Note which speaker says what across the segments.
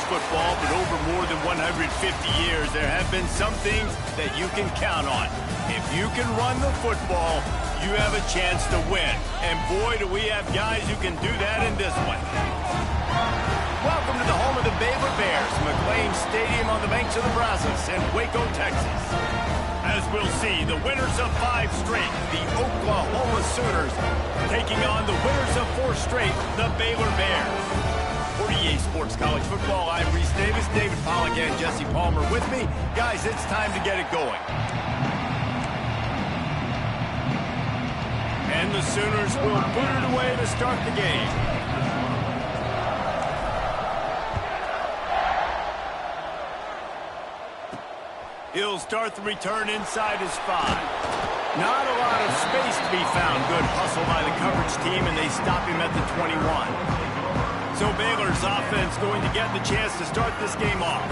Speaker 1: football, but over more than 150 years, there have been some things that you can count on. If you can run the football, you have a chance to win. And boy, do we have guys who can do that in this one. Welcome to the home of the Baylor Bears, McLean Stadium on the banks of the Brazos in Waco, Texas. As we'll see, the winners of 5 straight, the Oklahoma Sooners, taking on the winners of 4 straight, the Baylor Bears. For EA Sports College Football, I'm Reese Davis, David Pollack, and Jesse Palmer with me. Guys, it's time to get it going. And the Sooners will put it away to start the game. He'll start the return inside his 5. Not a lot of space to be found. Good hustle by the coverage team, and they stop him at the 21. So Baylor's offense going to get the chance to start this game off.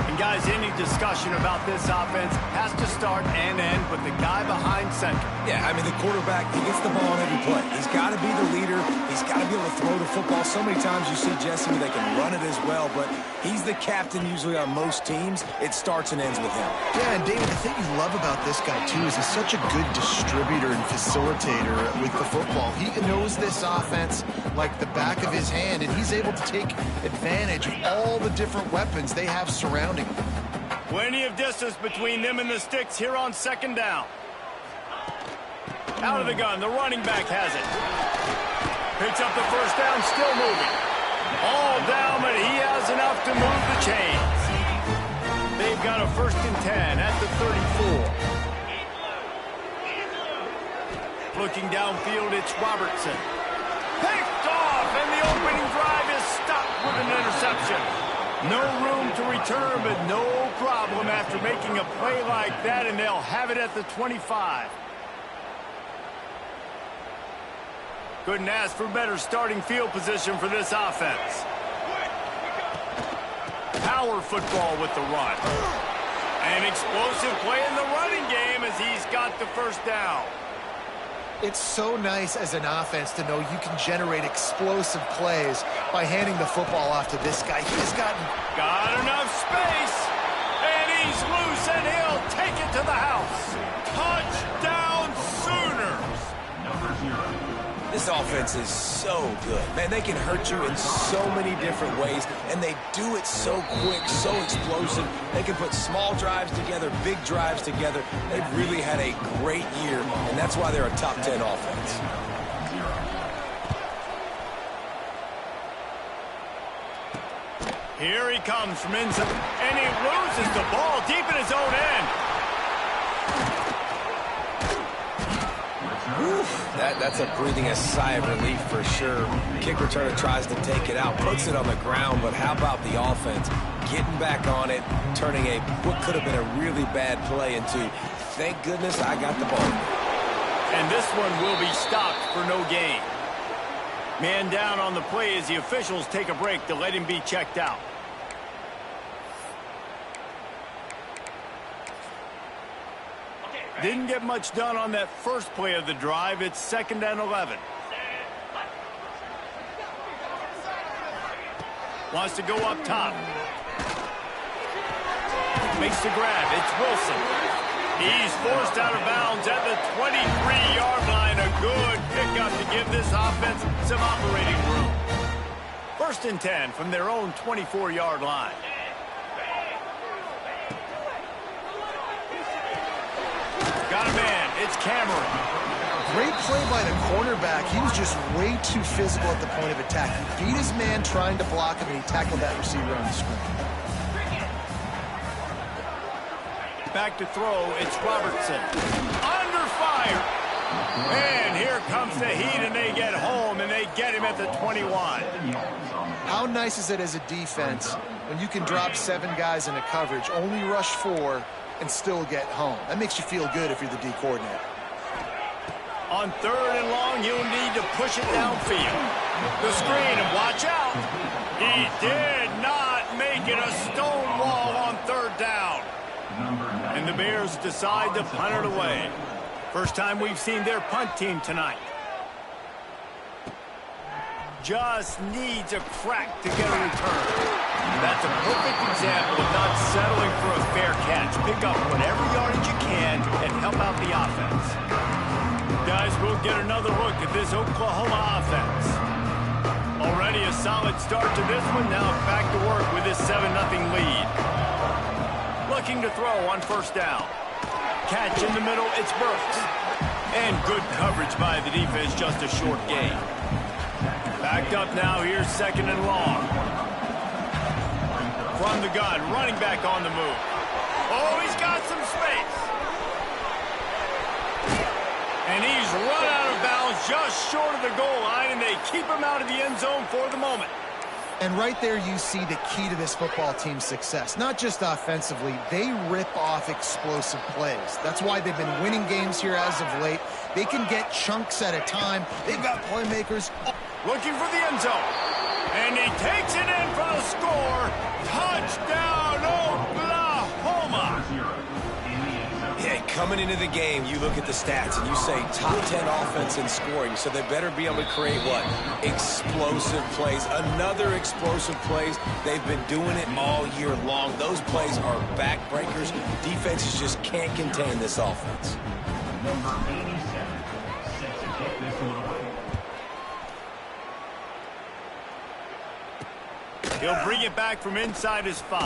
Speaker 1: And guys, any discussion about this offense has to start and end with the guy behind center.
Speaker 2: Yeah, I mean, the quarterback, he gets the ball on every play. He's got to be the leader. He's got to be able to throw the football. So many times you see Jesse where they can run it as well, but he's the captain usually on most teams. It starts and ends with him.
Speaker 3: Yeah, and David, the thing you love about this guy, too, is he's such a good distributor and facilitator with the football. He knows this offense like the back of his hand, and he's able to take advantage of all the different weapons they have surrounding him.
Speaker 1: Plenty of distance between them and the sticks here on 2nd down. Out of the gun, the running back has it. Picks up the 1st down, still moving. All down, but he has enough to move the chains. They've got a 1st and 10 at the 34. Looking downfield, it's Robertson. Picked off, and the opening drive is stopped with an interception. No room to return, but no problem after making a play like that, and they'll have it at the 25. Couldn't ask for better starting field position for this offense. Power football with the run. An explosive play in the running game as he's got the 1st down.
Speaker 3: It's so nice as an offense to know you can generate explosive plays by handing the football off to this guy. He's got
Speaker 1: enough space, and he's loose, and he'll take it to the house. Touchdown, Sooners!
Speaker 2: This offense is so good. Man, they can hurt you in so many different ways, and they do it so quick, so explosive. They can put small drives together, big drives together. They've really had a great year, and that's why they're a top 10 offense.
Speaker 1: Here he comes from inside, and he loses the ball deep in his own end.
Speaker 2: That's a breathing a sigh of relief for sure. Kick returner tries to take it out, puts it on the ground, but how about the offense getting back on it, turning what could have been a really bad play into, thank goodness I got the ball.
Speaker 1: And this one will be stopped for no gain. Man down on the play as the officials take a break to let him be checked out. Didn't get much done on that first play of the drive. It's 2nd and 11. Wants to go up top. Makes the grab. It's Wilson. He's forced out of bounds at the 23-yard line. A good pickup to give this offense some operating room. 1st and 10 from their own 24-yard line. Got a man. It's Cameron.
Speaker 3: great play by the cornerback. He was just way too physical at the point of attack. He beat his man trying to block him, and he tackled that receiver on the screen.
Speaker 1: Back to throw, it's Robertson. Under fire. And here comes the heat, and they get home, and they get him at the 21.
Speaker 3: How nice is it as a defense when you can drop 7 guys into coverage, only rush 4, and still get home? That makes you feel good if you're the D coordinator.
Speaker 1: On 3rd and long, you'll need to push it downfield. The screen, and watch out. He did not make it a stone wall on 3rd down. And the Bears decide to punt it away. First time we've seen their punt team tonight. Just needs a crack to get a return. That's a perfect example of not settling for a fair catch. Pick up whatever yardage you can and help out the offense. Guys, we'll get another look at this Oklahoma offense. Already a solid start to this one. Now back to work with this 7-0 lead. Looking to throw on first down. Catch in the middle, it's Burks. And good coverage by the defense, just a short gain. Backed up now, here's 2nd and long. From the gun, running back on the move. Oh, he's got some space. And he's run out of bounds just short of the goal line, and they keep him out of the end zone for the moment.
Speaker 3: And right there you see the key to this football team's success. Not just offensively, they rip off explosive plays. That's why they've been winning games here as of late. They can get chunks at a time. They've got playmakers.
Speaker 1: Looking for the end zone. And he takes it in for the score. Touchdown, Oklahoma!
Speaker 2: Yeah, coming into the game, you look at the stats and you say top 10 offense in scoring, so they better be able to create what? Explosive plays. Another explosive plays. They've been doing it all year long. Those plays are backbreakers. Defenses just can't contain this offense.
Speaker 4: Number 87 set to kick this one away.
Speaker 1: He'll bring it back from inside his 5.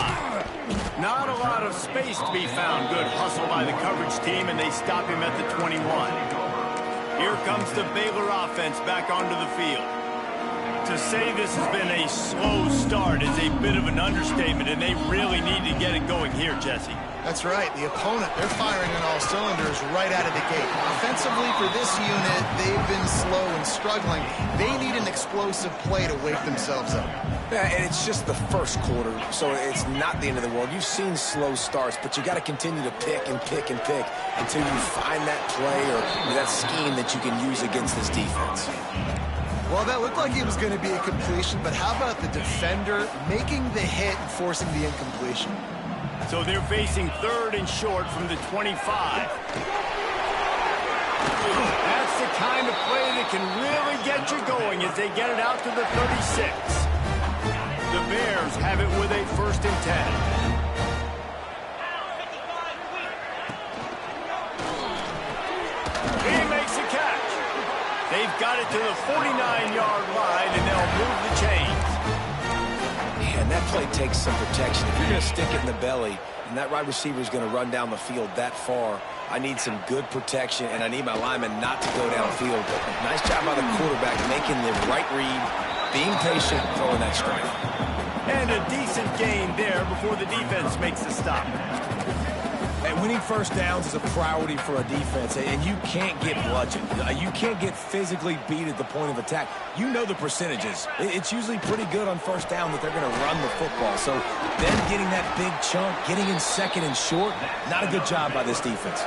Speaker 1: Not a lot of space to be found. Good hustle by the coverage team, and they stop him at the 21. Here comes the Baylor offense back onto the field. To say this has been a slow start is a bit of an understatement, and they really need to get it going here, Jesse.
Speaker 3: That's right. The opponent, they're firing on all cylinders right out of the gate. Offensively, for this unit, they've been slow and struggling. They need an explosive play to wake themselves up.
Speaker 2: Yeah, and it's just the first quarter, so it's not the end of the world. You've seen slow starts, but you got to continue to pick and pick and pick until you find that play or that scheme that you can use against this defense.
Speaker 3: Well, that looked like it was going to be a completion, but how about the defender making the hit and forcing the incompletion?
Speaker 1: So they're facing 3rd and short from the 25. That's the kind of play that can really get you going as they get it out to the 36. The Bears have it with a 1st and 10. He makes a catch. They've got it to the 49-yard line, and they'll move the chains.
Speaker 2: And that play takes some protection. If you're going to stick it in the belly and that wide receiver is going to run down the field that far, I need some good protection, and I need my lineman not to go downfield. Nice job by the quarterback making the right read, being patient, throwing that strike.
Speaker 1: And a decent gain there before the defense makes the stop.
Speaker 2: And winning first downs is a priority for a defense, and you can't get bludgeoned. You can't get physically beat at the point of attack. You know the percentages. It's usually pretty good on first down that they're going to run the football. So them getting that big chunk, getting in 2nd and short, not a good job by this defense.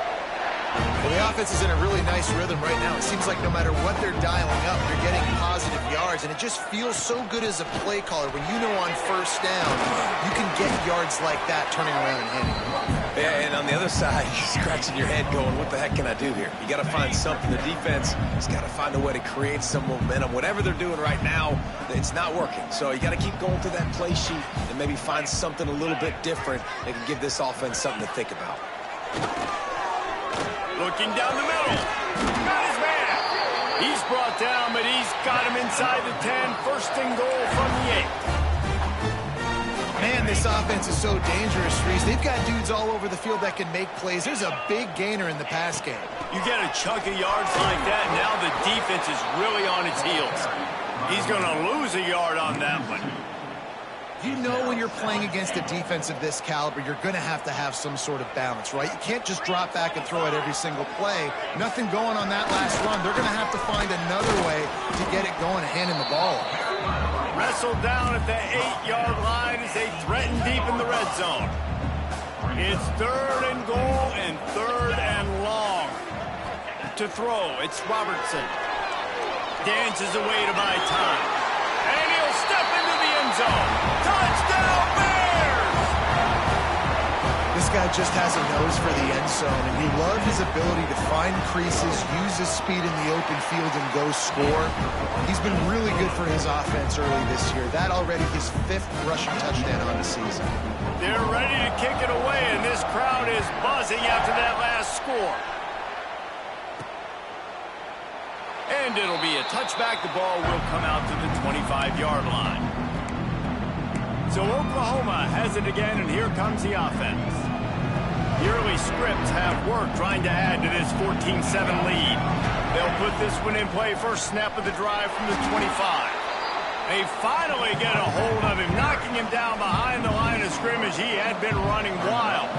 Speaker 3: Well, the offense is in a really nice rhythm right now. It seems like no matter what they're dialing up, they're getting positive yards, and it just feels so good as a play caller when you know on first down you can get yards like that turning around and handing them off.
Speaker 2: Yeah, and on the other side, you're scratching your head going, what the heck can I do here? You got to find something. The defense has got to find a way to create some momentum. Whatever they're doing right now, it's not working. So you got to keep going through that play sheet and maybe find something a little bit different that can give this offense something to think about.
Speaker 1: Looking down the middle. Got his man. He's brought down, but he's got him inside the 10. 1st and goal from the 8.
Speaker 3: Man, this offense is so dangerous, Reese. They've got dudes all over the field that can make plays. There's a big gainer in the pass game.
Speaker 1: You get a chunk of yards like that, now the defense is really on its heels. He's going to lose a yard on that one.
Speaker 3: You know when you're playing against a defense of this caliber, you're going to have some sort of balance, right? You can't just drop back and throw it every single play. Nothing going on that last run. They're going to have to find another way to get it going and handing the ball off.
Speaker 1: Wrestled down at the 8-yard line as they threaten deep in the red zone. It's 3rd and goal and 3rd and long. To throw, it's Robertson. Dances away to buy time. And he'll step into the end zone. Touchdown, Bears!
Speaker 3: This guy guy just has a nose for the end zone, and we love his ability to find creases, use his speed in the open field, and go score. He's been really good for his offense early this year. That already his 5th rushing touchdown on the season.
Speaker 1: They're ready to kick it away, and this crowd is buzzing after that last score. And it'll be a touchback. The ball will come out to the 25-yard line. So Oklahoma has it again, and here comes the offense. The early scripts have worked trying to add to this 14-7 lead. They'll put this one in play. First snap of the drive from the 25. They finally get a hold of him, knocking him down behind the line of scrimmage. He had been running wild.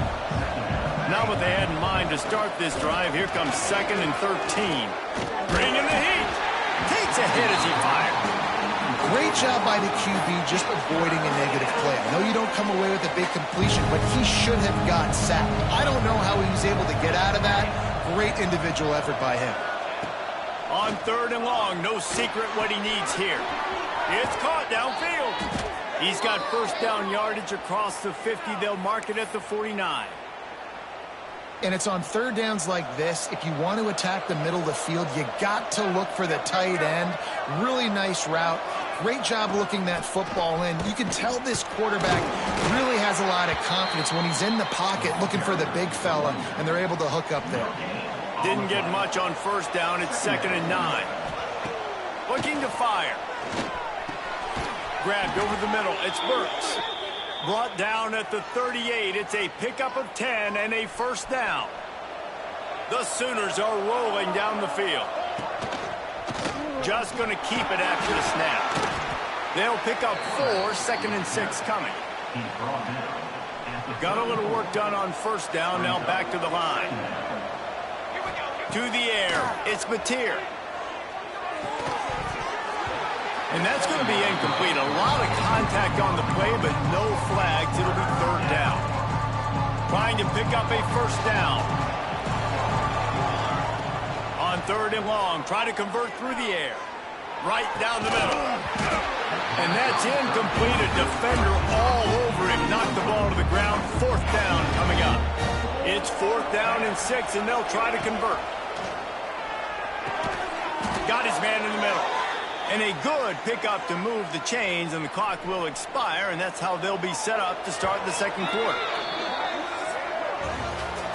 Speaker 1: Not what they had in mind to start this drive. Here comes 2nd and 13. Bringing the heat. Takes a hit as he fires.
Speaker 3: Great job by the QB just avoiding a negative play. I know you don't come away with a big completion, but he should have got sacked. I don't know how he was able to get out of that. Great individual effort by him.
Speaker 1: On 3rd and long, no secret what he needs here. It's caught downfield. He's got first down yardage across the 50. They'll mark it at the 49.
Speaker 3: And it's on 3rd downs like this. If you want to attack the middle of the field, you got to look for the tight end. Really nice route. Great job looking that football in. You can tell this quarterback really has a lot of confidence when he's in the pocket looking for the big fella, and they're able to hook up there.
Speaker 1: Didn't get much on first down. It's 2nd and 9. Looking to fire. Grabbed over the middle. It's Burks. Brought down at the 38. It's a pickup of 10 and a first down. The Sooners are rolling down the field. Just going to keep it after the snap. They'll pick up 4, 2nd and 6 coming. Got a little work done on first down. Now back to the line. To the air. It's Mateer. And that's going to be incomplete. A lot of contact on the play, but no flags. It'll be 3rd down. Trying to pick up a first down. On 3rd and long, try to convert through the air. Right down the middle. And that's incomplete. A defender all over him. Knocked the ball to the ground. 4th down coming up. It's 4th down and 6, and they'll try to convert. Got his man in the middle. And a good pickup to move the chains, and the clock will expire, and that's how they'll be set up to start the 2nd quarter.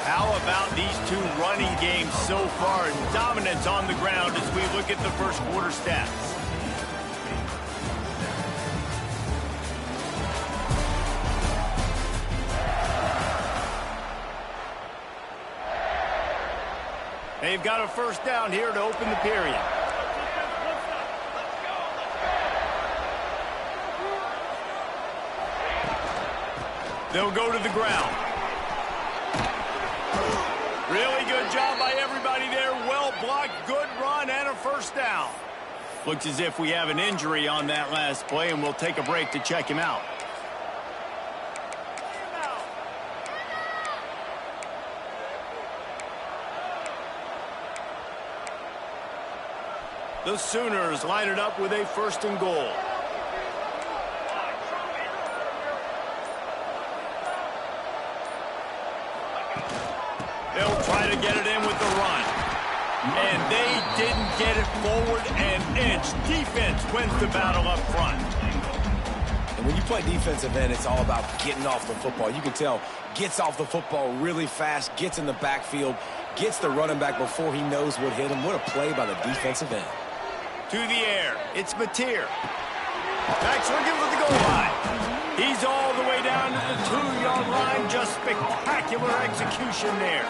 Speaker 1: How about these two running games so far? Dominance on the ground as we look at the first quarter stats. They've got a first down here to open the period. They'll go to the ground. Really good job by everybody there. Well blocked, good run, and a first down. Looks as if we have an injury on that last play, and we'll take a break to check him out. The Sooners line it up with a 1st and goal. They'll try to get it in with the run. And they didn't get it forward an inch. Defense wins the battle up front.
Speaker 2: And when you play defensive end, it's all about getting off the football. You can tell, gets off the football really fast, gets in the backfield, gets the running back before he knows what hit him. What a play by the defensive end.
Speaker 1: To the air. It's Mateer. Back swinging for the goal line. He's all the way down to the 2-yard line. Just spectacular execution there.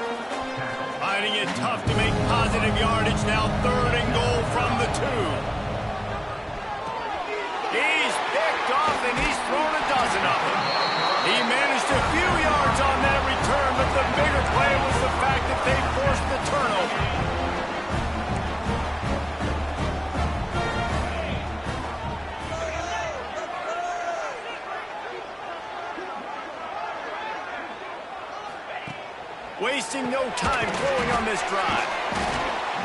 Speaker 1: Finding it tough to make positive yardage. Now 3rd and goal from the 2. He's picked off and he's thrown a dozen of them. He managed a few yards on that return, but the bigger play was the fact that they forced the turnover. Wasting no time throwing on this drive.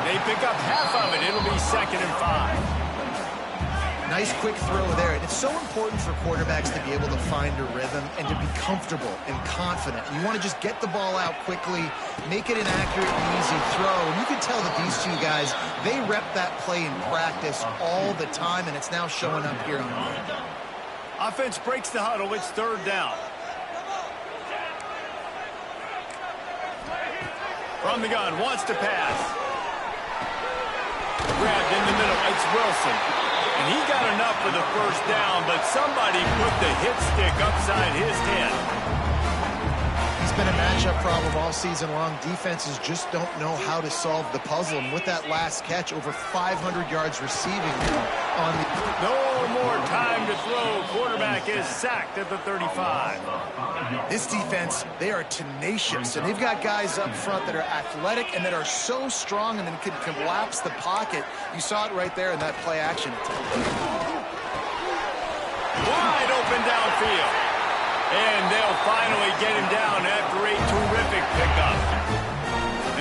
Speaker 1: They pick up half of it. It'll be 2nd and 5.
Speaker 3: Nice quick throw there. And it's so important for quarterbacks to be able to find a rhythm and to be comfortable and confident. You want to just get the ball out quickly, make it an accurate and easy throw. And you can tell that these two guys, they rep that play in practice all the time, and it's now showing up here on the field.
Speaker 1: Offense breaks the huddle. It's third down. From the gun, wants to pass. Grabbed in the middle. It's Wilson. And he got enough for the first down, but somebody put the hit stick upside his head.
Speaker 3: He's been a matchup problem all season long. Defenses just don't know how to solve the puzzle. And with that last catch, over 500 yards receiving on the...
Speaker 1: No more time to throw. Quarterback is sacked at the 35.
Speaker 3: This defense, they are tenacious, and they've got guys up front that are athletic and that are so strong and then can collapse the pocket. You saw it right there in that play action attempt.
Speaker 1: Wide open downfield. And they'll finally get him down after a terrific pickup.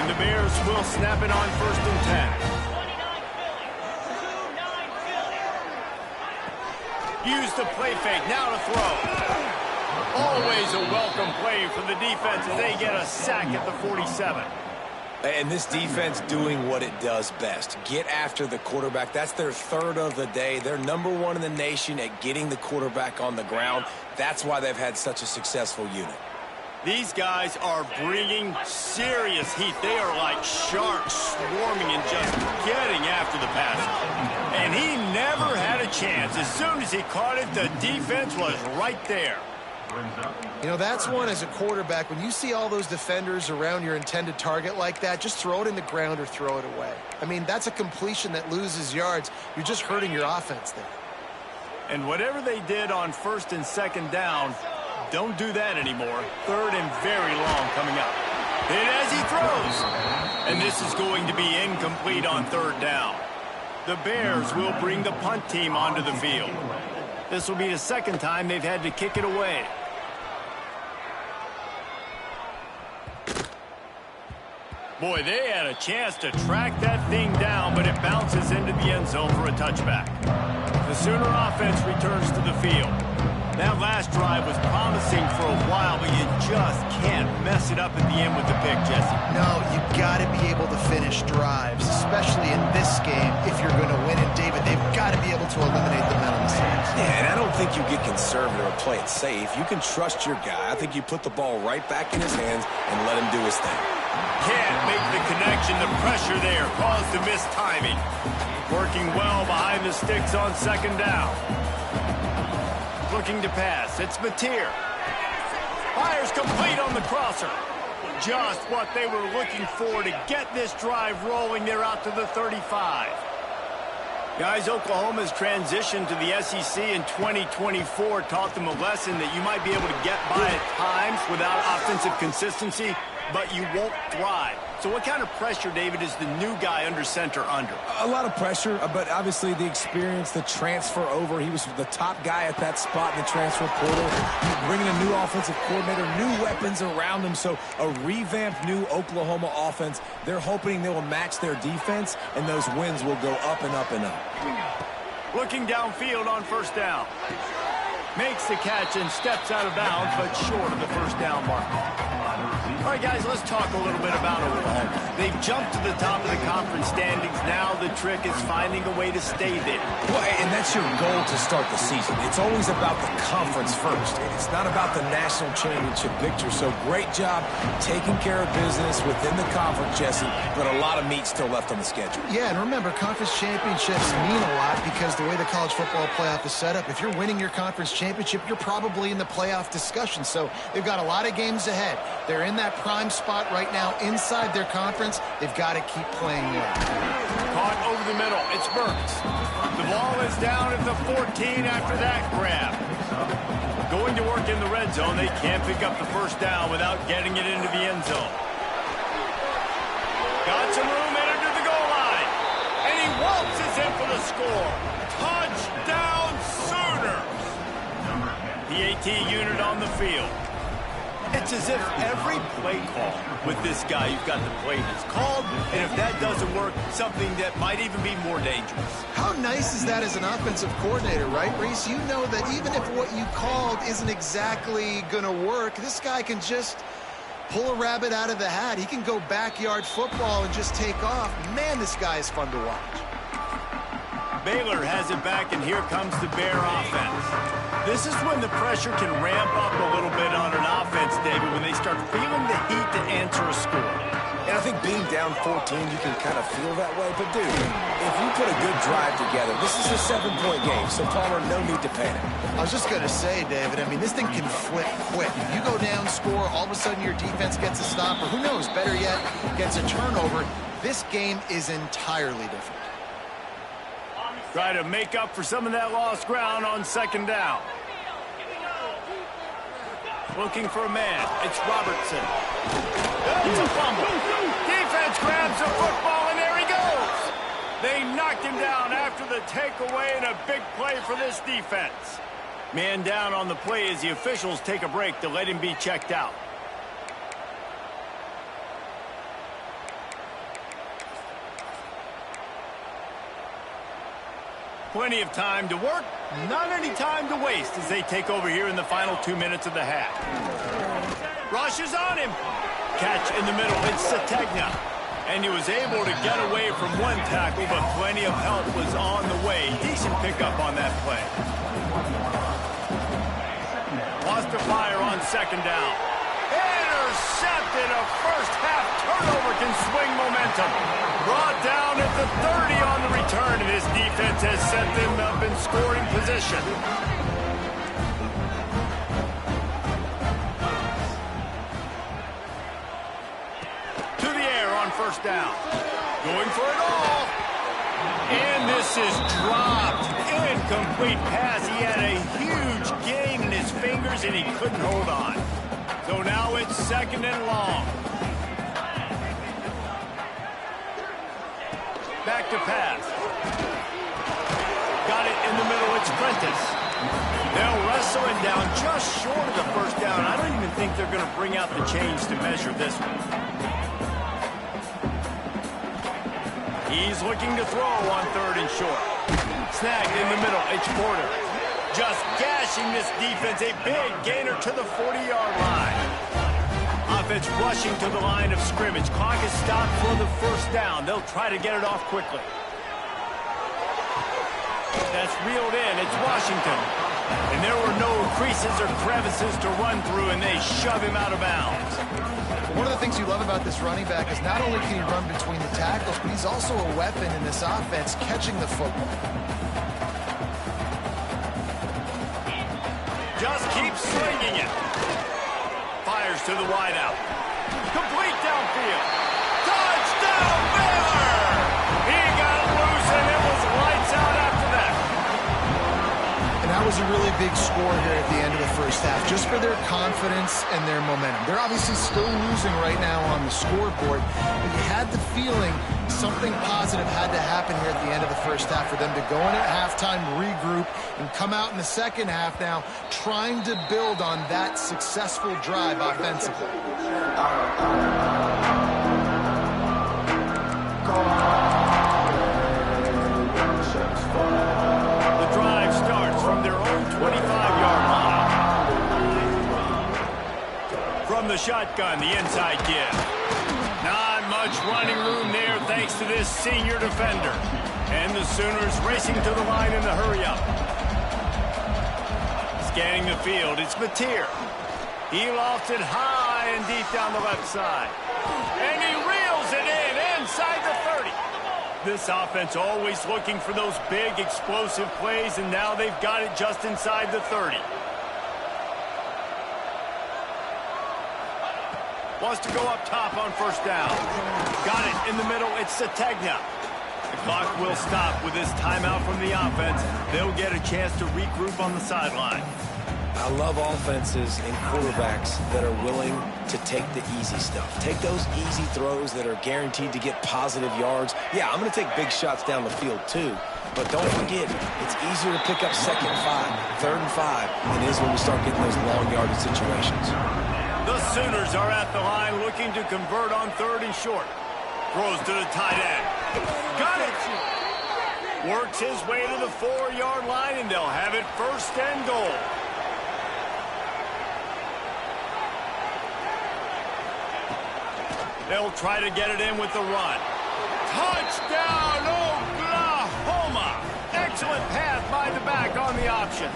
Speaker 1: And the Bears will snap it on 1st and 10. Use the play fake, now to throw. Always a welcome play for the defense as they get a sack at the 47.
Speaker 2: And this defense doing what it does best. Get after the quarterback. That's their third of the day. They're #1 in the nation at getting the quarterback on the ground. That's why they've had such a successful unit.
Speaker 1: These guys are bringing serious heat. They are like sharks swarming and just getting after the passer. And he never had a chance. As soon as he caught it, the defense was right there.
Speaker 3: You know, that's one as a quarterback. When you see all those defenders around your intended target like that, just throw it in the ground or throw it away. I mean, that's a completion that loses yards. You're just hurting your offense there.
Speaker 1: And whatever they did on 1st and 2nd down, don't do that anymore. 3rd and very long coming up. Hit as he throws. And this is going to be incomplete on 3rd down. The Bears will bring the punt team onto the field. This will be the 2nd time they've had to kick it away. Boy, they had a chance to track that thing down, but it bounces into the end zone for a touchback. The Sooner offense returns to the field. That last drive was promising for a while, but you just can't mess it up at the end with the pick, Jesse.
Speaker 3: No, you've got to be able to finish drives, especially in this game if you're going to win. And, David, they've got to be able to eliminate the mental mistakes.
Speaker 2: Yeah, and I don't think you get conservative or play it safe. You can trust your guy. I think you put the ball right back in his hands and let him do his thing.
Speaker 1: Can't make the connection. The pressure there caused the missed timing. Working well behind the sticks on 2nd down. Looking to pass. It's Mateer. Fires complete on the crosser. Just what they were looking for to get this drive rolling. They're out to the 35. Guys, Oklahoma's transition to the SEC in 2024 taught them a lesson that you might be able to get by at times without offensive consistency, but you won't thrive. So what kind of pressure, David, is the new guy under center under?
Speaker 2: A lot of pressure, but obviously the experience, the transfer over. He was the top guy at that spot in the transfer portal. Bringing a new offensive coordinator, new weapons around him. So a revamped new Oklahoma offense. They're hoping they will match their defense, and those wins will go up and up and up.
Speaker 1: Looking downfield on 1st down. Makes the catch and steps out of bounds, but short of the 1st down mark. All right, guys, let's talk a little bit about Oklahoma. They've jumped to the top of the conference standings. Now the trick is finding a way to stay there.
Speaker 2: Well, and that's your goal to start the season. It's always about the conference first. It's not about the national championship picture. So great job taking care of business within the conference, Jesse, but a lot of meat still left on the schedule.
Speaker 3: Yeah, and remember, conference championships mean a lot because the way the college football playoff is set up, if you're winning your conference championship, you're probably in the playoff discussion. So they've got a lot of games ahead. They're in that prime spot right now inside their conference. They've got to keep playing well.
Speaker 1: Caught over the middle. It's Burks. The ball is down at the 14 after that grab. Going to work in the red zone. They can't pick up the 1st down without getting it into the end zone. Got some room in under the goal line. And he waltzes in for the score. Touchdown Sooners. The AT unit on the field. It's as if every play call with this guy, you've got the play that's called, and if that doesn't work, something that might even be more dangerous.
Speaker 3: How nice is that as an offensive coordinator, right, Reese? You know that even if what you called isn't exactly going to work, this guy can just pull a rabbit out of the hat. He can go backyard football and just take off. Man, this guy is fun to watch.
Speaker 1: Baylor has it back, and here comes the Bear offense. This is when the pressure can ramp up a little bit on an offense, David, when they start feeling the heat to answer a score.
Speaker 2: And I think being down 14, you can kind of feel that way. But, dude, if you put a good drive together, this is a 7-point game, so Palmer, no need to panic.
Speaker 3: I was just going to say, David, I mean, this thing can flip quick. You go down, score, all of a sudden your defense gets a stop, or who knows, better yet, gets a turnover. This game is entirely different.
Speaker 1: Try to make up for some of that lost ground on second down. Looking for a man. It's Robertson. It's a fumble. Defense grabs the football, and there he goes. They knocked him down after the takeaway, and a big play for this defense. Man down on the play as the officials take a break to let him be checked out. Plenty of time to work, not any time to waste as they take over here in the final 2 minutes of the half. Rush is on him. Catch in the middle, it's Sategna. And he was able to get away from one tackle, but plenty of help was on the way. Decent pickup on that play. Lost to fire on second down. Intercepted. A first half turnover can swing momentum. Brought down at the 30 on the return, and his defense has set them up in scoring position. To the air on first down. Going for it all. And this is dropped. Incomplete pass. He had a huge gain in his fingers, and he couldn't hold on. So now it's second and long. Back to pass. Got it in the middle. It's Prentice. They'll wrestle him down just short of the first down. I don't even think they're going to bring out the chains to measure this one. He's looking to throw on third and short. Snagged in the middle. It's Porter. Just gashing this defense. A big gainer to the 40-yard line. Offense rushing to the line of scrimmage. Clock is stopped for the first down. They'll try to get it off quickly. That's reeled in. It's Washington. And there were no creases or crevices to run through, and they shove him out of bounds.
Speaker 3: One of the things you love about this running back is not only can he run between the tackles, but he's also a weapon in this offense, catching the football.
Speaker 1: Just keeps slinging it. Fires to the wideout. Complete downfield. Touchdown, Baylor! He got loose, and it was lights out after that.
Speaker 3: And that was a really big score here at the end of the first half, just for their confidence and their momentum. They're obviously still losing right now on the scoreboard, but you had the feeling something positive had to happen here at the end of the first half for them to go in at halftime, regroup, and come out in the second half now trying to build on that successful drive offensively.
Speaker 1: The drive starts from their own 25-yard line. From the shotgun, the inside give. Not much running room there thanks to this senior defender. And the Sooners racing to the line in the hurry-up. Scanning the field, it's Mateer. He lofts it high and deep down the left side. And he reels it in inside the 30. This offense always looking for those big explosive plays, and now they've got it just inside the 30. Wants to go up top on first down. Got it in the middle. It's Sategna. The clock will stop with this timeout from the offense. They'll get a chance to regroup on the sideline.
Speaker 2: I love offenses and quarterbacks that are willing to take the easy stuff. Take those easy throws that are guaranteed to get positive yards. Yeah, I'm going to take big shots down the field too. But don't forget, it's easier to pick up second and 5, third and 5 than it is when we start getting those long yardage situations.
Speaker 1: The Sooners are at the line looking to convert on 3rd and short. Throws to the tight end. Got it! Works his way to the 4-yard line, and they'll have it 1st and goal. They'll try to get it in with the run. Touchdown, Oklahoma! Excellent pass by the back on the option.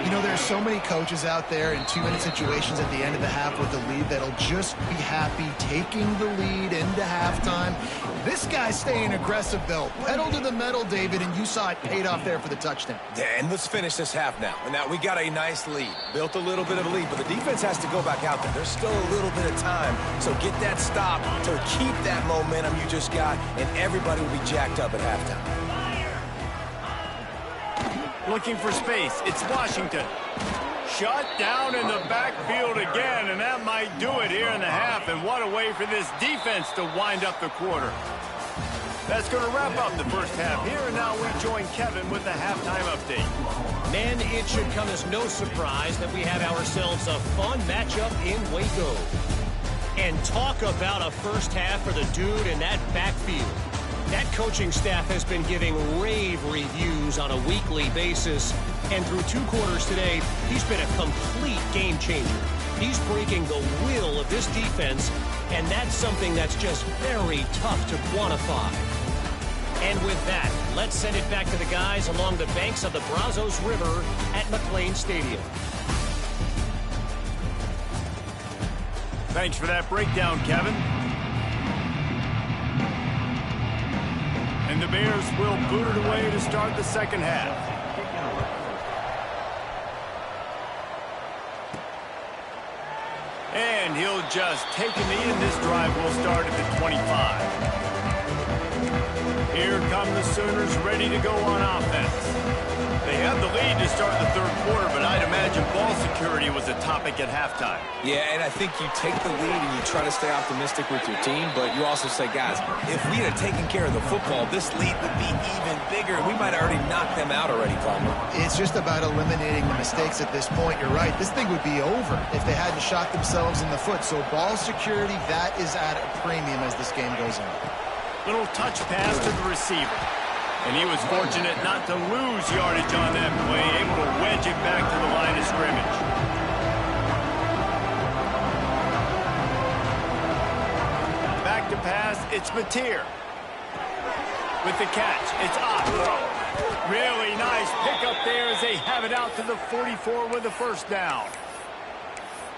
Speaker 3: You know, there's so many coaches out there in 2-minute situations at the end of the half with the lead that'll just be happy taking the lead into halftime. This guy's staying aggressive, though. Pedal to the metal, David, and you saw it paid off there for the touchdown.
Speaker 2: And let's finish this half now. And now we got a nice lead. Built a little bit of a lead, but the defense has to go back out there. There's still a little bit of time. So get that stop to keep that momentum you just got, and everybody will be jacked up at halftime.
Speaker 1: Looking for space. It's Washington. Shut down in the backfield again, and that might do it here in the half. And what a way for this defense to wind up the quarter. That's going to wrap up the first half here, and now we join Kevin with the halftime update.
Speaker 5: Men, it should come as no surprise that we have ourselves a fun matchup in Waco. And talk about a first half for the dude in that backfield. That coaching staff has been giving rave reviews on a weekly basis. And through 2 quarters today, he's been a complete game changer. He's breaking the will of this defense, and that's something that's just very tough to quantify. And with that, let's send it back to the guys along the banks of the Brazos River at McLean Stadium.
Speaker 1: Thanks for that breakdown, Kevin. And the Bears will boot it away to start the second half. And he'll just take a knee, and this drive will start at the 25. Here come the Sooners ready to go on offense. They have the lead to start the 3rd quarter, but I'd imagine ball security was a topic at halftime.
Speaker 2: Yeah, and I think you take the lead and you try to stay optimistic with your team, but you also say, guys, if we had taken care of the football, this lead would be even bigger. We might have already knocked them out already, Palmer.
Speaker 3: It's just about eliminating the mistakes at this point. You're right. This thing would be over if they hadn't shot themselves in the foot. So ball security, that is at a premium as this game goes on.
Speaker 1: Little touch pass to the receiver. And he was fortunate not to lose yardage on that play, able to wedge it back to the line of scrimmage. Back to pass, it's Mateer. With the catch, it's up. Really nice pickup there as they have it out to the 44 with a 1st down.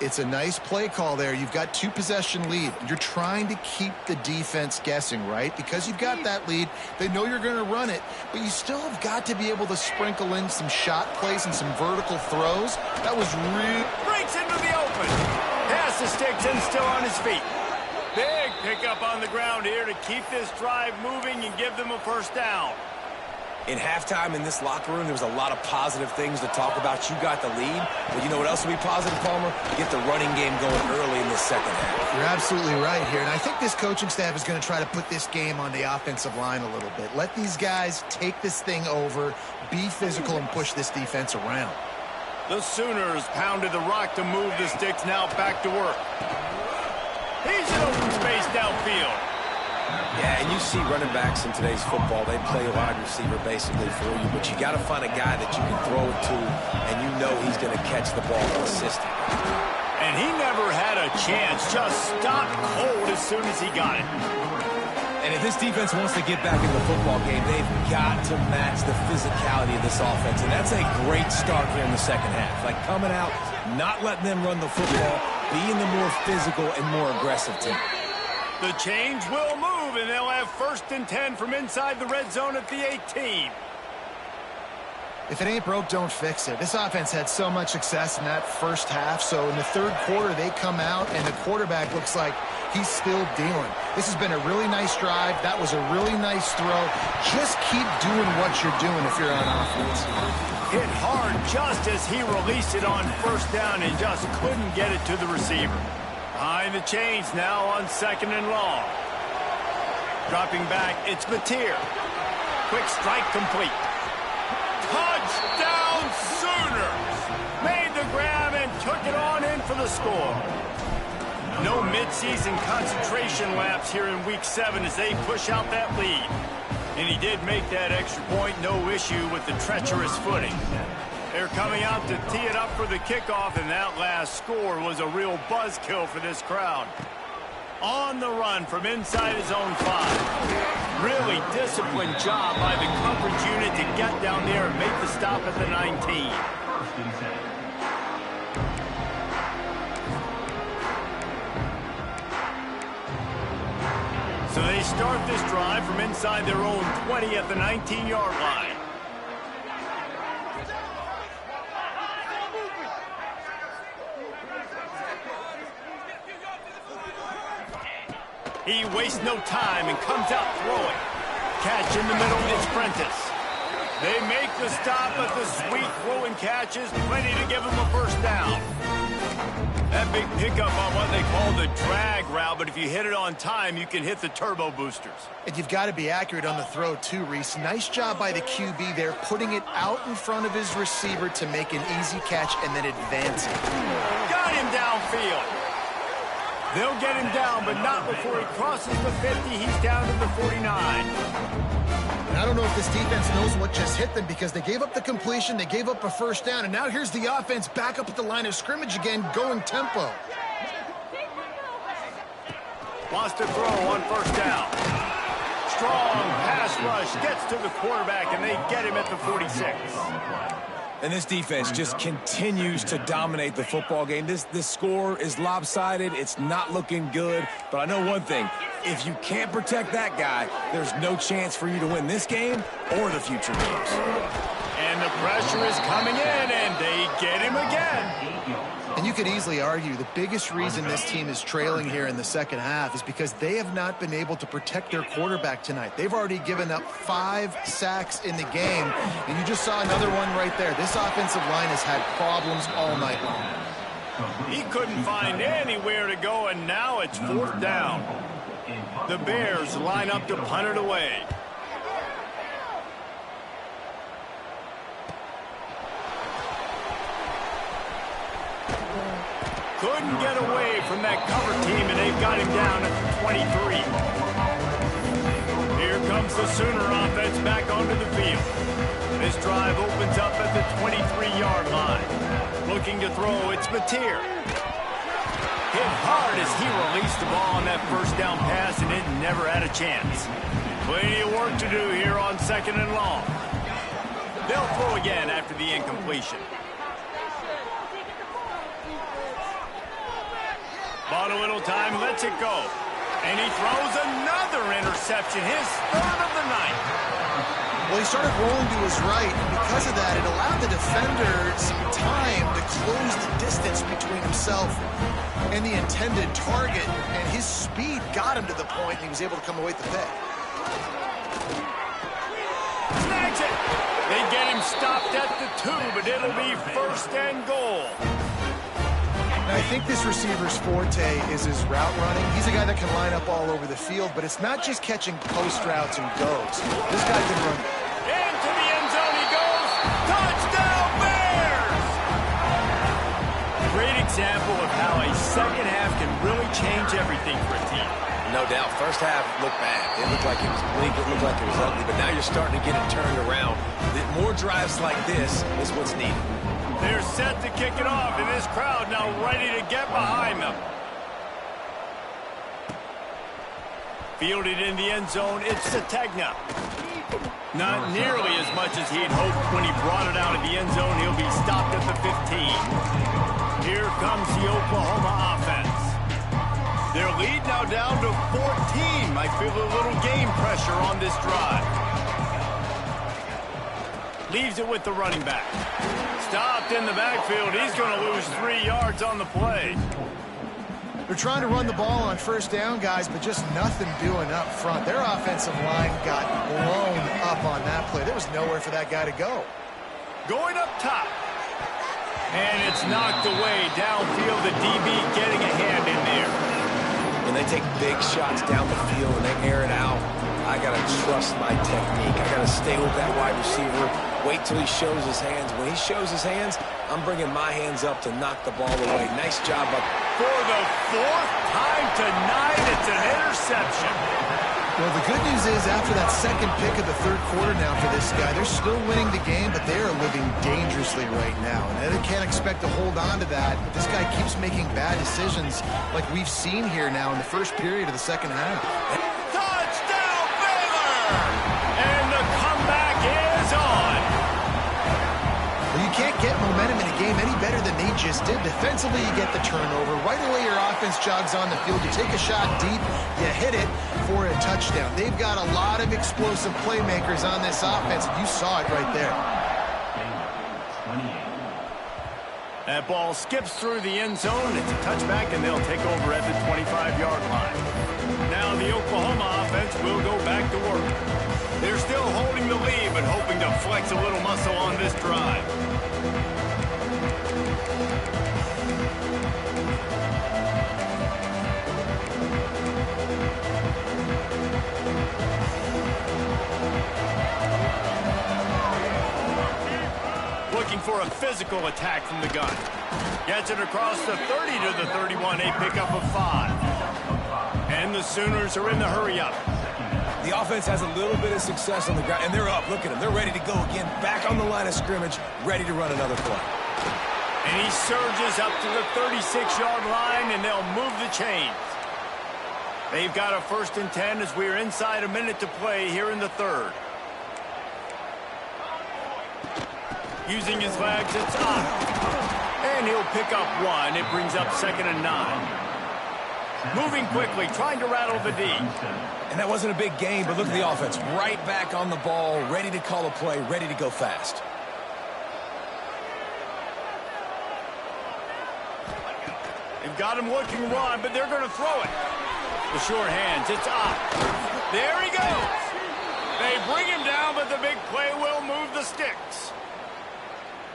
Speaker 3: It's a nice play call there. You've got 2-possession lead. You're trying to keep the defense guessing, right? Because you've got that lead. They know you're going to run it, but you still have got to be able to sprinkle in some shot plays and some vertical throws. That was real.
Speaker 1: Breaks into the open. Pass the sticks and still on his feet. Big pickup on the ground here to keep this drive moving and give them a 1st down.
Speaker 2: In halftime in this locker room, there was a lot of positive things to talk about. You got the lead, but you know what else will be positive, Palmer? Get the running game going early in the second half.
Speaker 3: You're absolutely right here, and I think this coaching staff is going to try to put this game on the offensive line a little bit. Let these guys take this thing over, be physical, and push this defense around.
Speaker 1: The Sooners pounded the rock to move the sticks, now back to work. He's in open space downfield.
Speaker 2: Yeah, and you see running backs in today's football, they play a wide receiver basically for you, but you got to find a guy that you can throw it to, and you know he's going to catch the ball consistently.
Speaker 1: And he never had a chance, just stopped cold as soon as he got it.
Speaker 2: And if this defense wants to get back in the football game, they've got to match the physicality of this offense, and that's a great start here in the second half. Like coming out, not letting them run the football, being the more physical and more aggressive team.
Speaker 1: The change will move, and they'll have 1st and 10 from inside the red zone at the 18.
Speaker 3: If it ain't broke, don't fix it. This offense had so much success in that first half, so in the 3rd quarter, they come out, and the quarterback looks like he's still dealing. This has been a really nice drive. That was a really nice throw. Just keep doing what you're doing if you're on offense.
Speaker 1: Hit hard just as he released it on 1st down and just couldn't get it to the receiver. Behind the chains now on 2nd and long. Dropping back, it's Mateer. Quick strike complete. Touchdown Sooners! Made the grab and took it on in for the score. No mid-season concentration lapse here in Week 7 as they push out that lead. And he did make that extra point, no issue with the treacherous footing. They're coming out to tee it up for the kickoff, and that last score was a real buzzkill for this crowd. On the run from inside his own 5. Really disciplined job by the coverage unit to get down there and make the stop at the 19. So they start this drive from inside their own 20 at the 19-yard line. He wastes no time and comes out throwing. Catch in the middle, it's Prentice. They make the stop, but the sweet throwing catch is plenty to give him a first down. That big pickup on what they call the drag route, but if you hit it on time, you can hit the turbo boosters.
Speaker 3: And you've got to be accurate on the throw too, Reese. Nice job by the QB there, putting it out in front of his receiver to make an easy catch and then advancing.
Speaker 1: Got him downfield. They'll get him down, but not before he crosses the 50. He's down to the 49.
Speaker 3: And I don't know if this defense knows what just hit them because they gave up the completion, they gave up a first down, and now here's the offense back up at the line of scrimmage again, going tempo.
Speaker 1: Wants to throw on first down. Strong pass rush, gets to the quarterback, and they get him at the 46.
Speaker 2: And this defense just continues to dominate the football game. This score is lopsided. It's not looking good. But I know one thing. If you can't protect that guy, there's no chance for you to win this game or the future games.
Speaker 1: And the pressure is coming in, and they get him again.
Speaker 3: And you could easily argue the biggest reason this team is trailing here in the second half is because they have not been able to protect their quarterback tonight. They've already given up 5 sacks in the game, and you just saw another one right there. This offensive line has had problems all night long.
Speaker 1: He couldn't find anywhere to go, and now it's 4th down. The Bears line up to punt it away. Couldn't get away from that cover team, and they've got him down at the 23. Here comes the Sooner offense back onto the field. This drive opens up at the 23-yard line. Looking to throw, it's Mateer. Hit hard as he released the ball on that first down pass, and it never had a chance. Plenty of work to do here on 2nd and long. They'll throw again after the incompletion. Bought a little time, lets it go. And he throws another interception, his 3rd of the night.
Speaker 3: Well, he started rolling to his right, and because of that, it allowed the defender some time to close the distance between himself and the intended target, and his speed got him to the point, and he was able to come away with the pick.
Speaker 1: Snags it! They get him stopped at the 2, but it'll be 1st and goal.
Speaker 3: I think this receiver's forte is his route running. He's a guy that can line up all over the field, but it's not just catching post routes and goes. This guy can run.
Speaker 1: Into the end zone he goes. Touchdown Bears! Great example of how a second half can really change everything for a team.
Speaker 2: No doubt. First half looked bad. It looked like it was bleak. It looked like it was ugly. But now you're starting to get it turned around. More drives like this is what's needed.
Speaker 1: They're set to kick it off, and this crowd now ready to get behind them. Fielded in the end zone, it's Sategna. Not nearly as much as he'd hoped when he brought it out of the end zone. He'll be stopped at the 15. Here comes the Oklahoma offense. Their lead now down to 14. Might feel a little game pressure on this drive. Leaves it with the running back. Stopped in the backfield. He's going to lose 3 yards on the play.
Speaker 3: They're trying to run the ball on first down, guys, but just nothing doing up front. Their offensive line got blown up on that play. There was nowhere for that guy to go.
Speaker 1: Going up top. And it's knocked away downfield. The DB getting a hand in there.
Speaker 2: When they take big shots down the field and they air it out, I got to trust my technique. I got to stay with that wide receiver, wait till he shows his hands. When he shows his hands, I'm bringing my hands up to knock the ball away. Nice job up.
Speaker 1: For the fourth time tonight, it's an interception.
Speaker 3: Well, the good news is after that second pick of the third quarter now for this guy, they're still winning the game, but they are living dangerously right now. And they can't expect to hold on to that. But this guy keeps making bad decisions like we've seen here now in the first period of the second half.
Speaker 1: Touchdown, Baylor! And the comeback is on.
Speaker 3: Well, you can't get momentum in a game any better than they just did. Defensively, you get the turnover. Right away, your offense jogs on the field. You take a shot deep, you hit it for a touchdown. They've got a lot of explosive playmakers on this offense, and you saw it right there.
Speaker 1: That ball skips through the end zone. It's a touchback, and they'll take over at the 25-yard line. Now the Oklahoma offense will go back to work. They're still holding the lead, but hoping to flex a little muscle on this drive. Looking for a physical attack from the gun. Gets it across the 30 to the 31, a pickup of 5. And the Sooners are in the hurry-up.
Speaker 2: The offense has a little bit of success on the ground, and they're up. Look at them. They're ready to go again, back on the line of scrimmage, ready to run another play.
Speaker 1: And he surges up to the 36-yard line, and they'll move the chains. They've got a 1st and 10 as we're inside a minute to play here in the third. Using his legs, it's up. And he'll pick up 1. It brings up 2nd and 9. Moving quickly, trying to rattle the D.
Speaker 2: And that wasn't a big game, but look at the offense. Right back on the ball, ready to call a play, ready to go fast.
Speaker 1: They've got him looking run, but they're going to throw it. The short hands, it's up. There he goes. They bring him down, but the big play will move the sticks.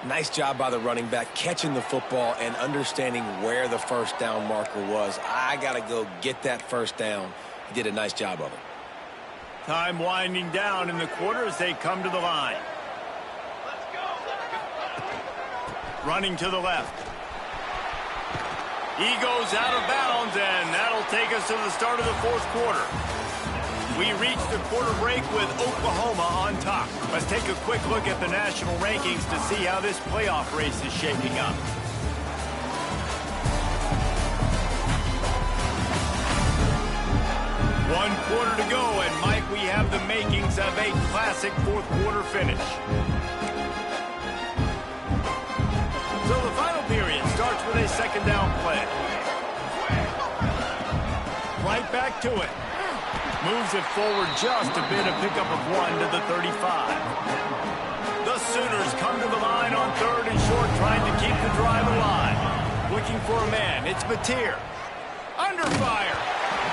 Speaker 2: Nice job by the running back, catching the football and understanding where the first down marker was. I got to go get that first down. He did a nice job of it.
Speaker 1: Time winding down in the quarter as they come to the line. Running to the left. He goes out of bounds, and that'll take us to the start of the fourth quarter. We reach the quarter break with Oklahoma on top. Let's take a quick look at the national rankings to see how this playoff race is shaping up. One quarter to go, and Mike, we have the makings of a classic fourth quarter finish. So the final period starts with a 2nd down play. Right back to it. Moves it forward just a bit, a pickup of 1 to the 35. The Sooners come to the line on 3rd and short, trying to keep the drive alive. Looking for a man. It's Mateer. Under fire.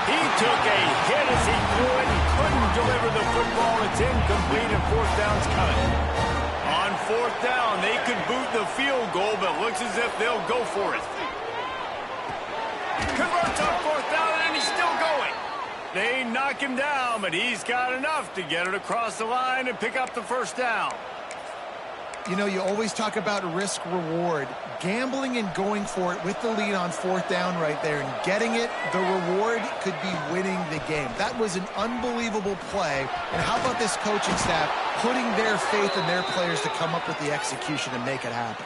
Speaker 1: He took a hit as he threw it and couldn't deliver the football. It's incomplete and 4th down's coming. On 4th down, they could boot the field goal, but looks as if they'll go for it. Converts on 4th down, and he's still going. They knock him down, but he's got enough to get it across the line and pick up the 1st down.
Speaker 3: You know, you always talk about risk-reward. Gambling and going for it with the lead on 4th down right there and getting it, the reward could be winning the game. That was an unbelievable play. And how about this coaching staff putting their faith in their players to come up with the execution and make it happen?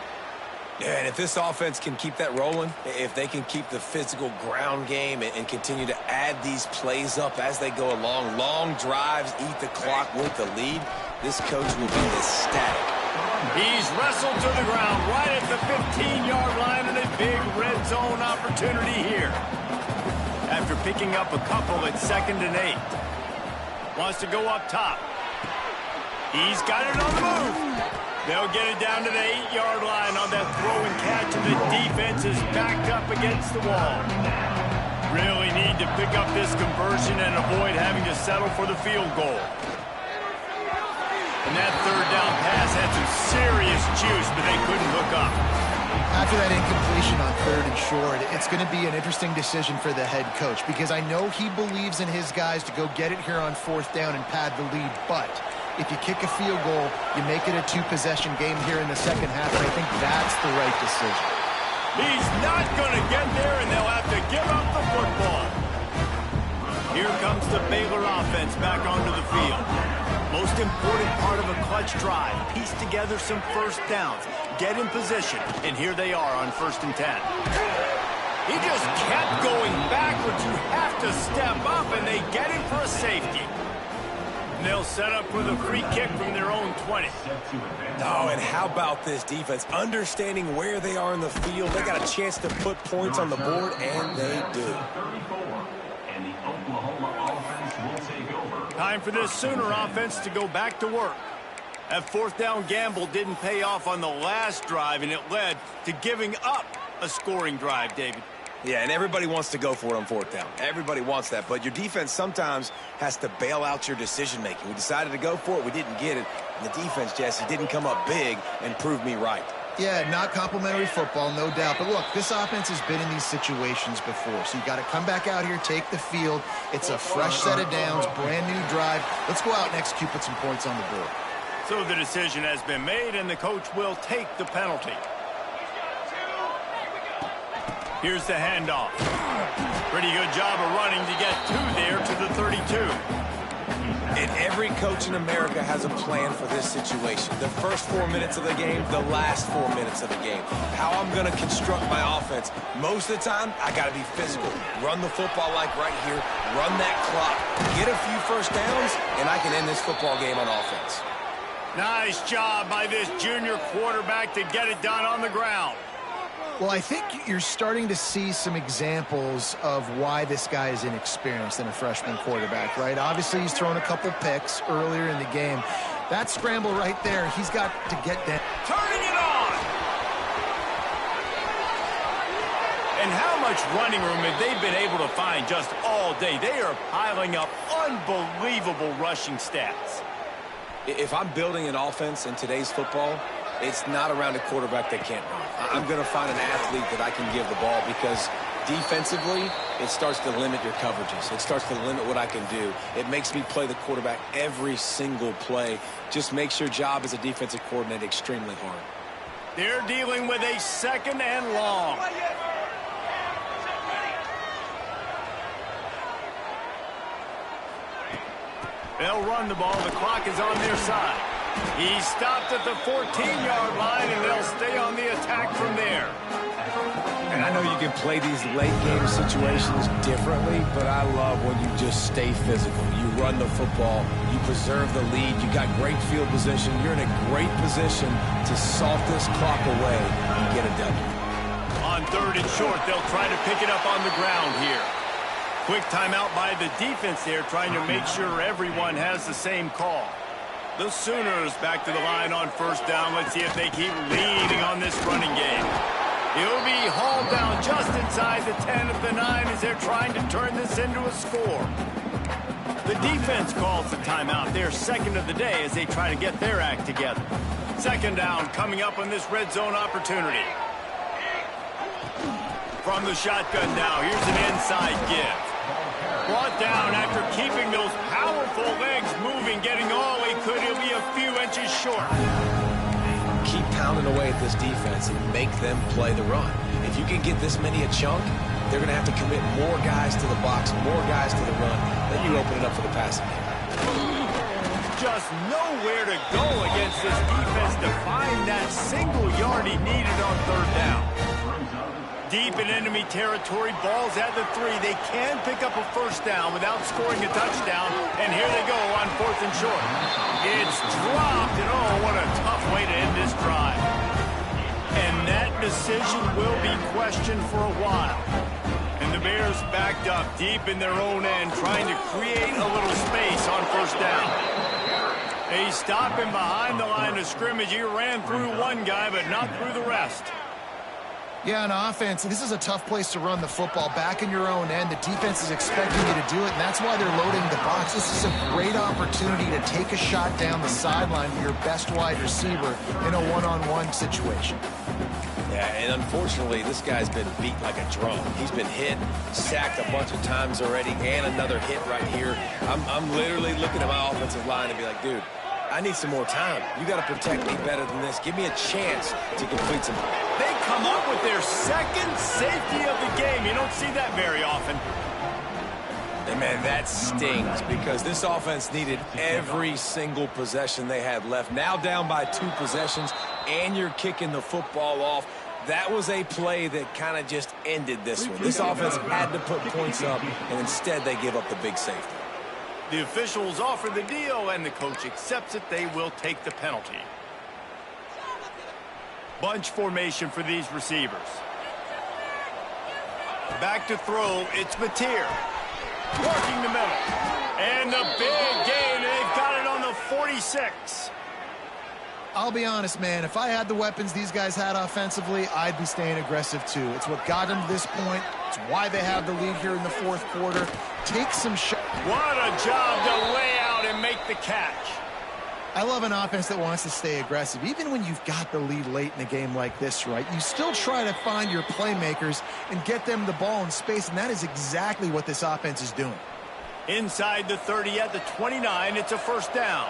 Speaker 2: Yeah, and if this offense can keep that rolling, if they can keep the physical ground game and continue to add these plays up as they go along, long drives, eat the clock with the lead, this coach will be ecstatic.
Speaker 1: He's wrestled to the ground right at the 15-yard line, and a big red zone opportunity here. After picking up a couple at 2nd and 8. Wants to go up top. He's got it on the move. They'll get it down to the 8-yard line on that throw and catch, and the defense is backed up against the wall. Really need to pick up this conversion and avoid having to settle for the field goal. And that 3rd down pass had some serious juice, but they couldn't hook up.
Speaker 3: After that incompletion on 3rd and short, it's going to be an interesting decision for the head coach because I know he believes in his guys to go get it here on 4th down and pad the lead, but if you kick a field goal, you make it a 2-possession game here in the second half, and I think that's the right decision.
Speaker 1: He's not going to get there, and they'll have to give up the football. Here comes the Baylor offense back onto the field. Most important part of a clutch drive, piece together some first downs, get in position, and here they are on 1st and 10. He just kept going backwards. You have to step up, and they get him for a safety. And they'll set up for the free kick from their own 20.
Speaker 2: Oh, and how about this defense? Understanding where they are in the field, they got a chance to put points on the board, and they do.
Speaker 4: And the Oklahoma offense will take over.
Speaker 1: Time for this Sooner offense to go back to work. That 4th down gamble didn't pay off on the last drive, and it led to giving up a scoring drive, David.
Speaker 2: Yeah, and everybody wants to go for it on 4th down. Everybody wants that, but your defense sometimes has to bail out your decision-making. We decided to go for it. We didn't get it. And the defense, Jesse, didn't come up big and prove me right.
Speaker 3: Yeah, not complimentary football, no doubt. But look, this offense has been in these situations before. So you got to come back out here, take the field. It's a fresh set of downs, brand new drive. Let's go out and execute, put some points on the board.
Speaker 1: So the decision has been made, and the coach will take the penalty. Here's the handoff. Pretty good job of running to get 2 there to the 32.
Speaker 2: And every coach in America has a plan for this situation. The first 4 minutes of the game, the last 4 minutes of the game. How I'm going to construct my offense. Most of the time, I got to be physical. Run the football like right here. Run that clock. Get a few first downs, and I can end this football game on offense.
Speaker 1: Nice job by this junior quarterback to get it done on the ground.
Speaker 3: Well, I think you're starting to see some examples of why this guy is inexperienced in a freshman quarterback, right? Obviously, he's thrown a couple picks earlier in the game. That scramble right there, he's got to get that.
Speaker 1: Turning it on! And how much running room have they been able to find just all day? They are piling up unbelievable rushing stats.
Speaker 2: If I'm building an offense in today's football, it's not around a quarterback that can't run. I'm going to find an athlete that I can give the ball because defensively, it starts to limit your coverages. It starts to limit what I can do. It makes me play the quarterback every single play. Just makes your job as a defensive coordinator extremely hard.
Speaker 1: They're dealing with a 2nd and long. They'll run the ball. The clock is on their side. He stopped at the 14-yard line, and they'll stay on the attack from there.
Speaker 2: And I know you can play these late-game situations differently, but I love when you just stay physical. You run the football. You preserve the lead. You got great field position. You're in a great position to salt this clock away and get a W.
Speaker 1: On 3rd and short, they'll try to pick it up on the ground here. Quick timeout by the defense there, trying to make sure everyone has the same call. The Sooners back to the line on 1st down. Let's see if they keep leading on this running game. He'll be hauled down just inside the 10 of the 9 as they're trying to turn this into a score. The defense calls the timeout. They're 2nd of the day as they try to get their act together. 2nd down coming up on this red zone opportunity. From the shotgun now, here's an inside give. Brought down after keeping those powerful legs moving, getting all he could. He'll be a few inches short.
Speaker 2: Keep pounding away at this defense and make them play the run. If you can get this many a chunk, they're going to have to commit more guys to the box, more guys to the run. Then you open it up for the passing game.
Speaker 1: Just nowhere to go against this defense to find that single yard he needed on 3rd down. Deep in enemy territory, ball's at the 3. They can pick up a 1st down without scoring a touchdown, and here they go on 4th and short. It's dropped, and oh, what a tough way to end this drive. And that decision will be questioned for a while. And the Bears backed up deep in their own end, trying to create a little space on 1st down. They stop him behind the line of scrimmage. He ran through one guy, but not through the rest.
Speaker 3: Yeah, on offense, this is a tough place to run the football. Back in your own end, the defense is expecting you to do it, and that's why they're loading the box. This is a great opportunity to take a shot down the sideline to your best wide receiver in a one-on-one situation.
Speaker 2: Yeah, and unfortunately, this guy's been beat like a drum. He's been hit, sacked a bunch of times already, and another hit right here. I'm literally looking at my offensive line and be like, dude, I need some more time. You got to protect me better than this. Give me a chance to complete some.
Speaker 1: They come up with their second safety of the game. You don't see that very often.
Speaker 2: And, man, that stings because this offense needed every single possession they had left. Now down by 2 possessions, and you're kicking the football off. That was a play that kind of just ended this one. This offense had to put points up, and instead they give up the big safety.
Speaker 1: The officials offer the deal, and the coach accepts it. They will take the penalty. Bunch formation for these receivers. Back to throw, it's Mateer. Working the middle. And the big gain, they've got it on the 46.
Speaker 3: I'll be honest, man, if I had the weapons these guys had offensively, I'd be staying aggressive too. It's what got them to this point. It's why they have the lead here in the 4th quarter. Take some shots.
Speaker 1: What a job to lay out and make the catch.
Speaker 3: I love an offense that wants to stay aggressive. Even when you've got the lead late in a game like this, right, you still try to find your playmakers and get them the ball in space, and that is exactly what this offense is doing.
Speaker 1: Inside the 30 at the 29, it's a first down.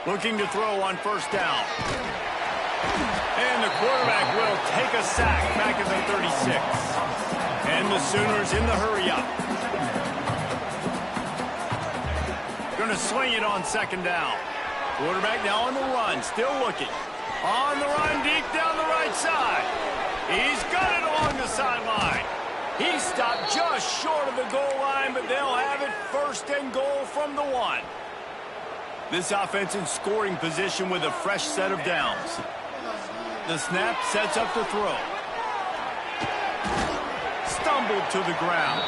Speaker 1: Looking to throw on first down. And the quarterback will take a sack back at the 36. And the Sooners in the hurry-up. Going to sling it on second down. Quarterback now on the run, still looking. On the run, deep down the right side. He's got it along the sideline. He stopped just short of the goal line, but they'll have it 1st and goal from the 1. This offense in scoring position with a fresh set of downs. The snap sets up the throw. Stumbled to the ground.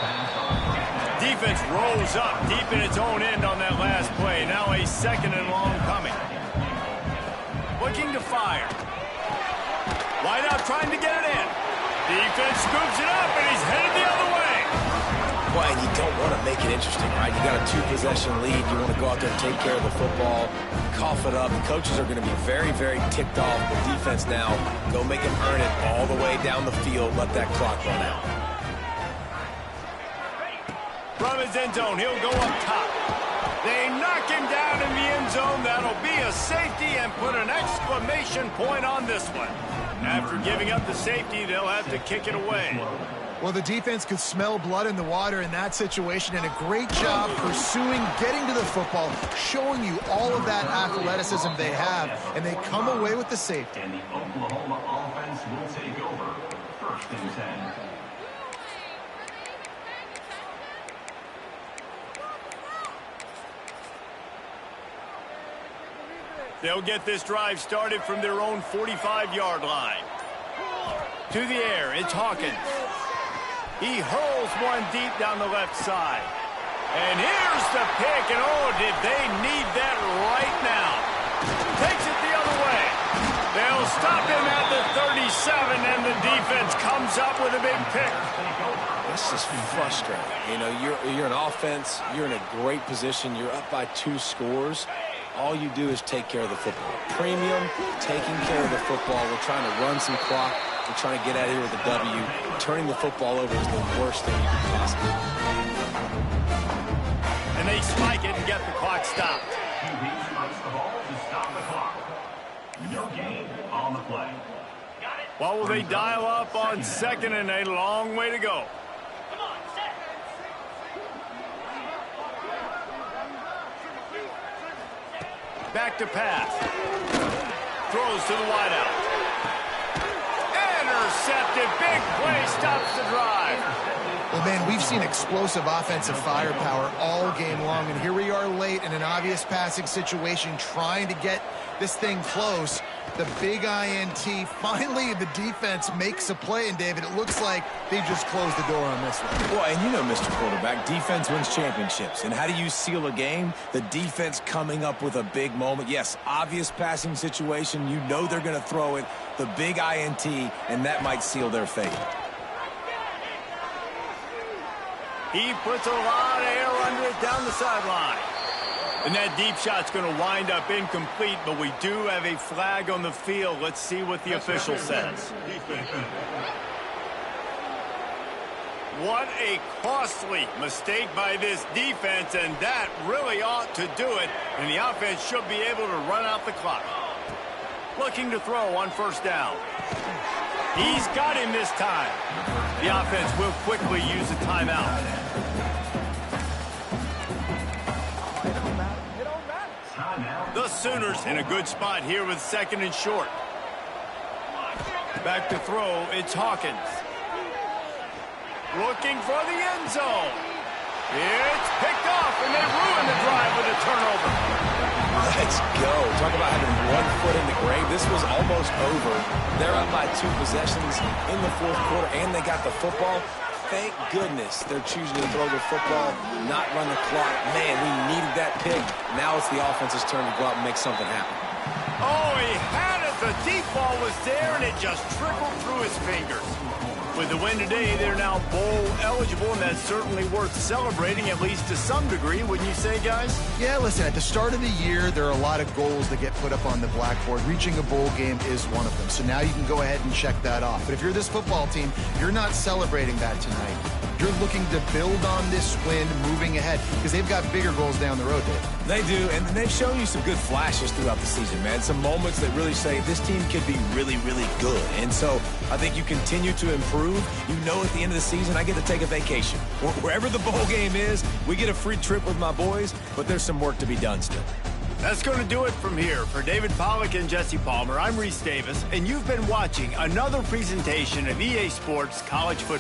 Speaker 1: Defense rolls up deep in its own end on that last play. Now a 2nd and long coming. Looking to fire. Wide out trying to get it in. Defense scoops it up and he's headed the other way.
Speaker 2: Well, and you don't want to make it interesting, right? You got a 2-possession lead. You want to go out there and take care of the football, cough it up. The coaches are going to be very, very ticked off. The defense now, go make them earn it all the way down the field. Let that clock run out.
Speaker 1: From his end zone, he'll go up top. They knock him down in the end zone. That'll be a safety and put an exclamation point on this one. After giving up the safety, they'll have to kick it away.
Speaker 3: Well, the defense could smell blood in the water in that situation, and a great job pursuing, getting to the football, showing you all of that athleticism they have, and they come away with the safety.
Speaker 4: And the Oklahoma offense will take over 1st and 10.
Speaker 1: They'll get this drive started from their own 45-yard line. To the air, it's Hawkins. He hurls one deep down the left side. And here's the pick, and oh, did they need that right now. Takes it the other way. They'll stop him at the 37, and the defense comes up with a big pick.
Speaker 2: This is frustrating. You know, you're an offense. You're in a great position. You're up by 2 scores. All you do is take care of the football. Premium, taking care of the football. We're trying to run some clock. We're trying to get out of here with a W. Turning the football over is the worst thing you can possibly do.
Speaker 1: And they spike it and get the clock stopped.
Speaker 4: QB strikes the ball to stop the clock. No gain on the play.
Speaker 1: What will they dial up on 2nd and a long way to go? Back to pass. Throws to the wideout. Intercepted. Big play stops the drive.
Speaker 3: Well, man, we've seen explosive offensive firepower all game long, and here we are late in an obvious passing situation trying to get this thing close. The big INT. Finally, the defense makes a play, and David, it looks like they just closed the door on this one.
Speaker 2: Well, and you know, Mr. Quarterback, defense wins championships. And how do you seal a game? The defense coming up with a big moment. Yes, obvious passing situation. You know they're going to throw it. The big INT, and that might seal their fate.
Speaker 1: He puts a lot of air under it down the sideline. And that deep shot's going to wind up incomplete, but we do have a flag on the field. Let's see what the official says. What a costly mistake by this defense, and that really ought to do it. And the offense should be able to run out the clock. Looking to throw on first down. He's got him this time. The offense will quickly use a timeout. The Sooners in a good spot here with 2nd and short. Back to throw, it's Hawkins. Looking for the end zone. It's picked off, and they ruin the drive with a turnover.
Speaker 2: Let's go. Talk about having one foot in the grave. This was almost over. They're up by 2 possessions in the 4th quarter, and they got the football. Thank goodness they're choosing to throw the football, not run the clock. Man, we needed that pick. Now it's the offense's turn to go out and make something happen.
Speaker 1: Oh, he had it. The deep ball was there, and it just trickled through his fingers. With the win today, they're now bowl eligible, and that's certainly worth celebrating, at least to some degree, wouldn't you say, guys?
Speaker 3: Yeah, listen, at the start of the year, there are a lot of goals that get put up on the blackboard. Reaching a bowl game is one of them. So now you can go ahead and check that off. But if you're this football team, you're not celebrating that tonight. You're looking to build on this win moving ahead because they've got bigger goals down the road, Dave.
Speaker 2: They do, and they've shown you some good flashes throughout the season, man. Some moments that really say this team could be really, really good. And so I think you continue to improve. You know at the end of the season, I get to take a vacation. Wherever the bowl game is, we get a free trip with my boys, but there's some work to be done still.
Speaker 1: That's going to do it from here. For David Pollack and Jesse Palmer, I'm Reese Davis, and you've been watching another presentation of EA Sports College Football.